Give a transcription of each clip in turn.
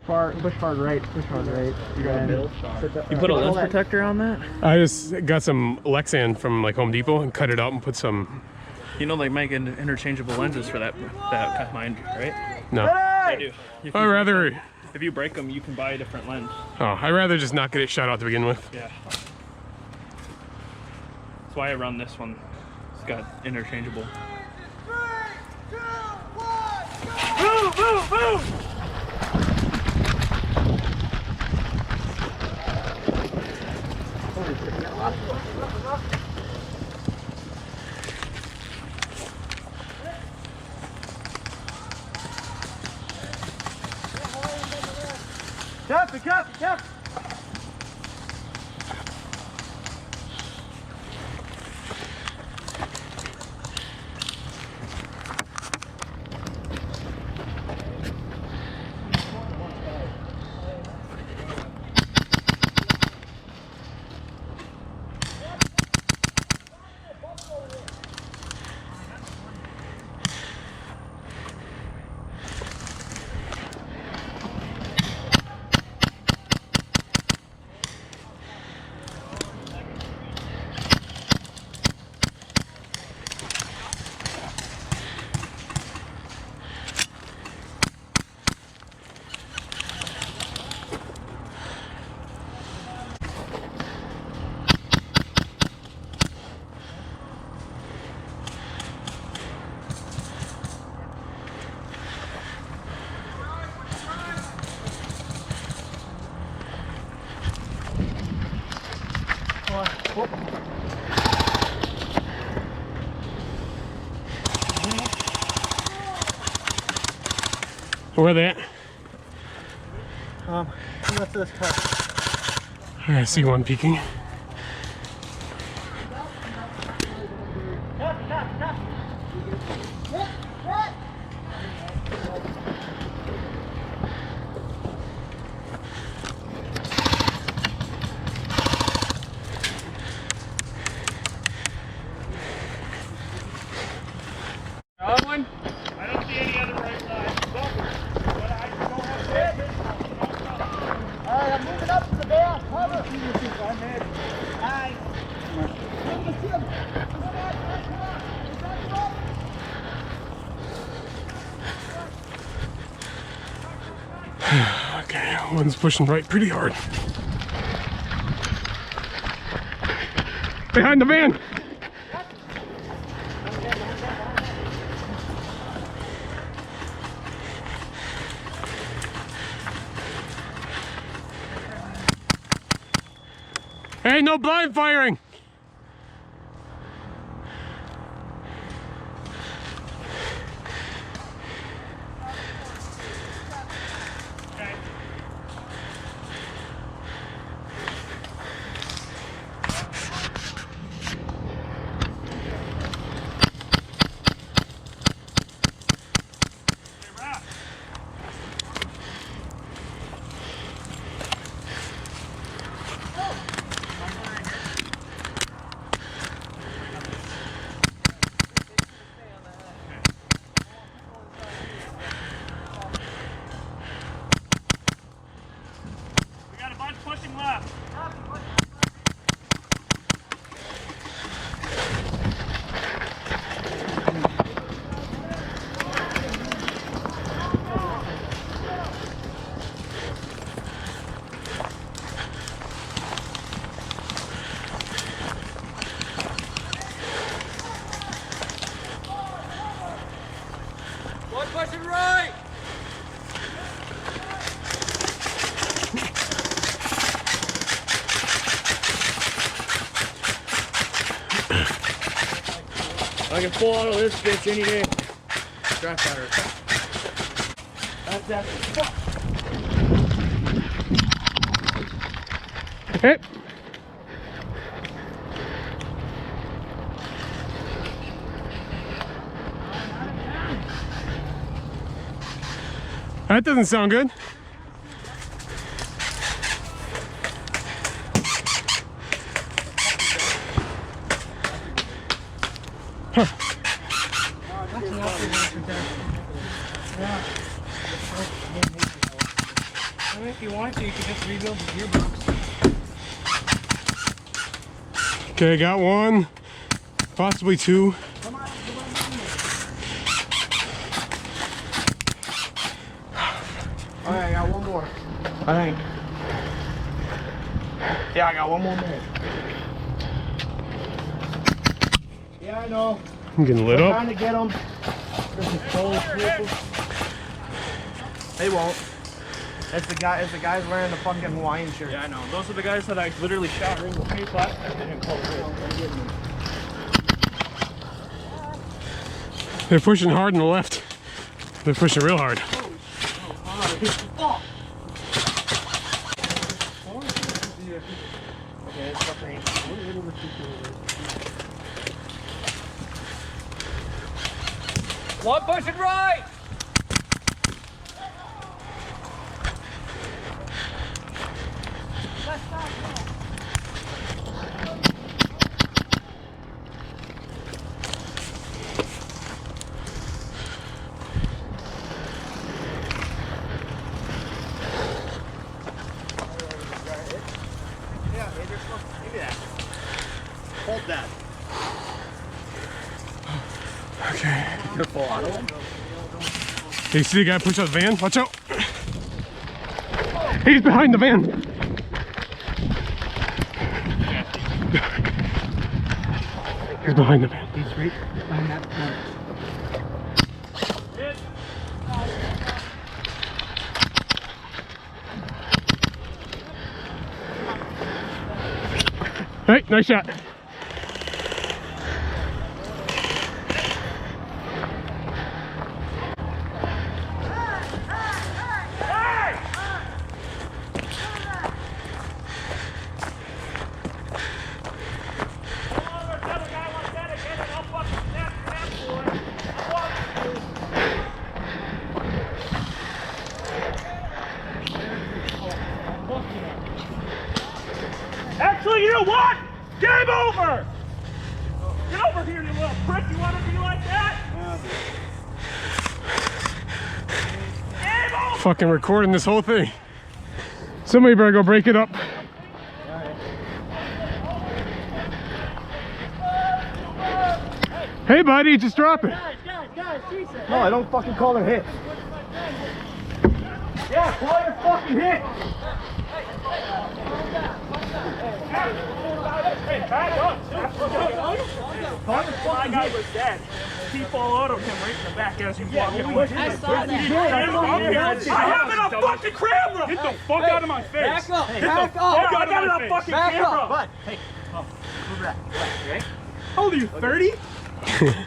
far right. Push hard right. You put a lens protector on that? I just got some Lexan from like Home Depot and cut it out and put some. You know they make interchangeable lenses for that kind, right? No. They do. I'd rather. If you break them, you can buy a different lens. Oh, I'd rather just not get it shot out to begin with. Yeah. That's why I run this one. It's got interchangeable. 3, 2, 1, go! Move, move, move! Cap! Where are they at? Left of this car. I see one peeking. One. I don't see any other right side. But I don't have it. Alright, I'm moving up to the bale. Cover. Alright. Okay, one's pushing right pretty hard. Behind the van! Hey, no blind firing! Pushing left. One pushing right. I can pull out of this bitch any day. Dry fire. That's that. Hey! That doesn't sound good. Huh. I mean, if you want to, you can just rebuild the gearbox. Okay, got one, possibly two. Alright, I got one more. I think. Yeah, I got one more minute. Yeah, I know. I'm getting lit up. Trying to get them. They won't. It's the guys wearing the fucking Hawaiian shirt. Yeah, I know. Those are the guys that I literally shot in the face last time. They didn't call it. They're pushing hard on the left. They're pushing real hard. One pushing right! Hold that. Okay. You're full auto. Hey, you see the guy push out the van? Watch out! He's behind the van! He's behind the van. He's right behind that corner. Hey, nice shot. Actually, you know what? Game over! Get over here, you little prick. You want to be like that? Game over! Fucking recording this whole thing. Somebody better go break it up. Hey buddy, just drop it. No, I don't fucking call them hits. Yeah, call your fucking hit. Hey, back up! My guy was dead. He followed him right in the back as he walked away. I saw that. I have it on fucking camera! Get the fuck out of my face! Back up! Get Back the up! fuck out of my fucking camera! Bud, hey, move back. Okay? How old are you, 30?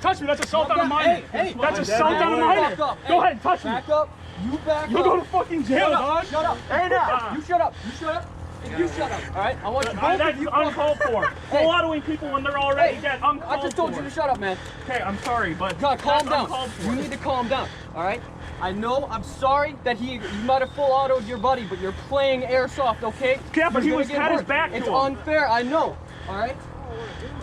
Touch me, that's assault on a minor. Hey, That's assault on a minor. back up. Go ahead, touch me. Back up! You back You'll up! go to fucking jail, dog. Shut up! Hey now! You shut up! You shut up! You shut up! Alright? I want you both That's of you uncalled for. Full autoing people when they're already dead. Uncalled I just told you for. to shut up, man. Okay, I'm sorry, but God, calm that's down. uncalled for. You need to calm down, alright? I know, I'm sorry that you might have full autoed your buddy, but you're playing airsoft, okay? Yeah, but You're he gonna get had his hurt. back to It's him. unfair, I know, alright?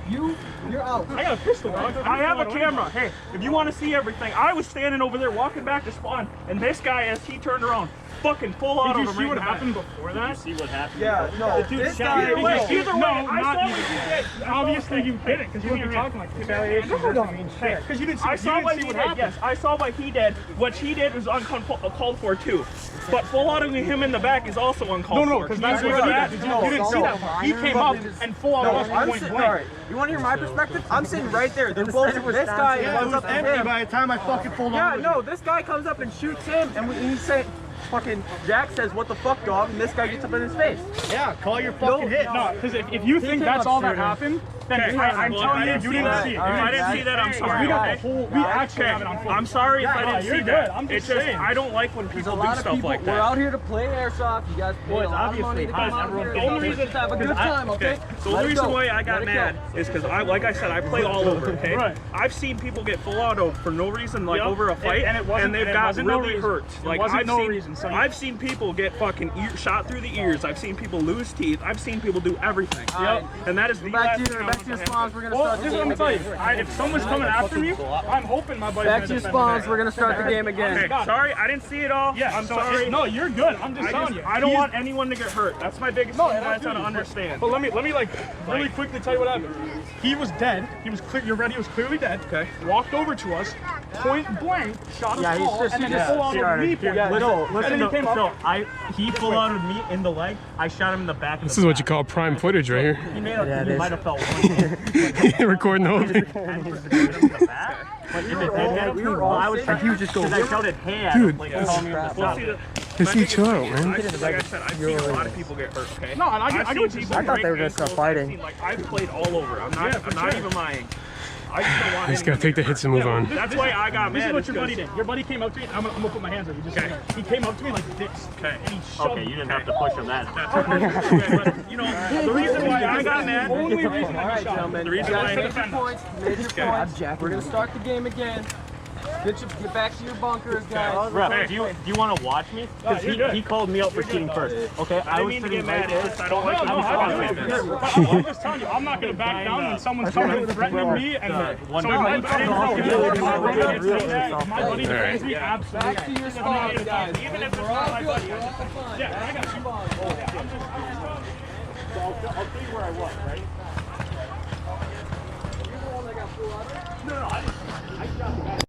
You're out. I got a pistol, dog. I have a camera. Hey, if you want to see everything, I was standing over there walking back to spawn, and this guy, as he turned around, fucking full auto. Did you see what happened before that? See what happened? Yeah, no, this guy. Either way, I No, saw not what you. you did. Obviously you didn't, because you weren't talking like this. Retaliation doesn't mean shit. Because you didn't see, I saw what see he what did. happened. Yes, I saw what he did. What he did was uncalled for too. But full autoing him in the back is also uncalled No, for. because that's what He's he that. did. You didn't see that part. He came up and full No, on I'm point sitting. blank. Alright, you want to hear my perspective? I'm sitting right there. They're both. This guy runs up to him. By the time I fucking pulled Yeah, no, this guy comes up and shoots him, and he's saying, fucking Jack says, "What the fuck, dog?" And this guy gets up in his face. Yeah, call your fucking hit. No, because if you think that's all that happened, then I'm telling you, you didn't see it. If I didn't see that, I'm sorry. We got the okay? whole. We actually have it on footage. I'm sorry if I didn't you're see good. that. I'm just It's just saying. I don't like when There's a people do lot of stuff people. like We're that. out here to play airsoft. You guys pay a lot of money to come out here. everyone Just have a good time, okay? So the reason why I got mad is because like I said, I play all over. Okay, Right. I've seen people get full auto for no reason, like over a fight, And it wasn't- they've and it got wasn't no really reason. hurt. It Like wasn't I've no seen, reason, son. I've seen people get fucking shot through the ears. I've seen people lose teeth. I've seen people do everything. Alright. And that is the Back last to thing your, I'm back back to your spawns. We're gonna Well, start the this is what game I'm telling you. again. If someone's coming after me, I'm hoping my buddy's Back gonna to your defend spawns. me. We're gonna start the game again. Okay, sorry, I didn't see it all. Yeah, I'm so sorry. no, you're good. I'm just telling you. I don't want anyone to get hurt. That's my biggest thing you guys dude, gotta understand. But let me like really quickly tell you what happened. He was dead. He was clear. You're ready. He was clearly dead. Okay. Walked over to us, point blank, shot us Yeah, he's all, just- and then yeah. full out of me. Point blank. And then he came up. He full out of me in the leg. I shot him in the back. This is what you call prime footage right here. He might have felt one hit. Recording the whole thing. And he was hit him in the back. But if it did hit him, I was trying to just go. I shouted, "Hey!" Dude, like, call me on the Well, phone. see, the- Just my you chill out, biggest thing man. is, like I said, I've seen a lot of people get hurt. Okay. No, and I get I've what seen you're people saying. break they were just ankles, fighting. I've seen, like, I've played all over. I'm not even lying. I just don't want Just gotta anyone take the to get hits and move Yeah, on. this- That's this why is- I got This mad, is what is your buddy 'cause- did. Your buddy came up to me. I'm gonna put my hands up. He just he came up to me like this. Okay. And he shoved Okay, you didn't have to push him that. Okay, but, you know, the reason why I got mad, Only reason All I right, shot. gentlemen. The reason you why guys I made defend your points. Made your points. We're gonna start the game again. Get back to your bunkers, guys. Bro, do you want to watch me? Because you're good. he called me out for shooting first. Okay, I I didn't was mean to sitting get right mad. there. It's just I don't like No, when I people don't do either. this. But I'm just telling you, I'm not gonna back down when someone's coming and threatening me. And one so guy. my buddy Alright. defends me, absolutely. Back to your spawns, guys. Even if it's We're not all my good. buddy. We're all fine. Yeah, I got you. I'll tell you where I was, right? You're the one that got full out. No, I shot the guy.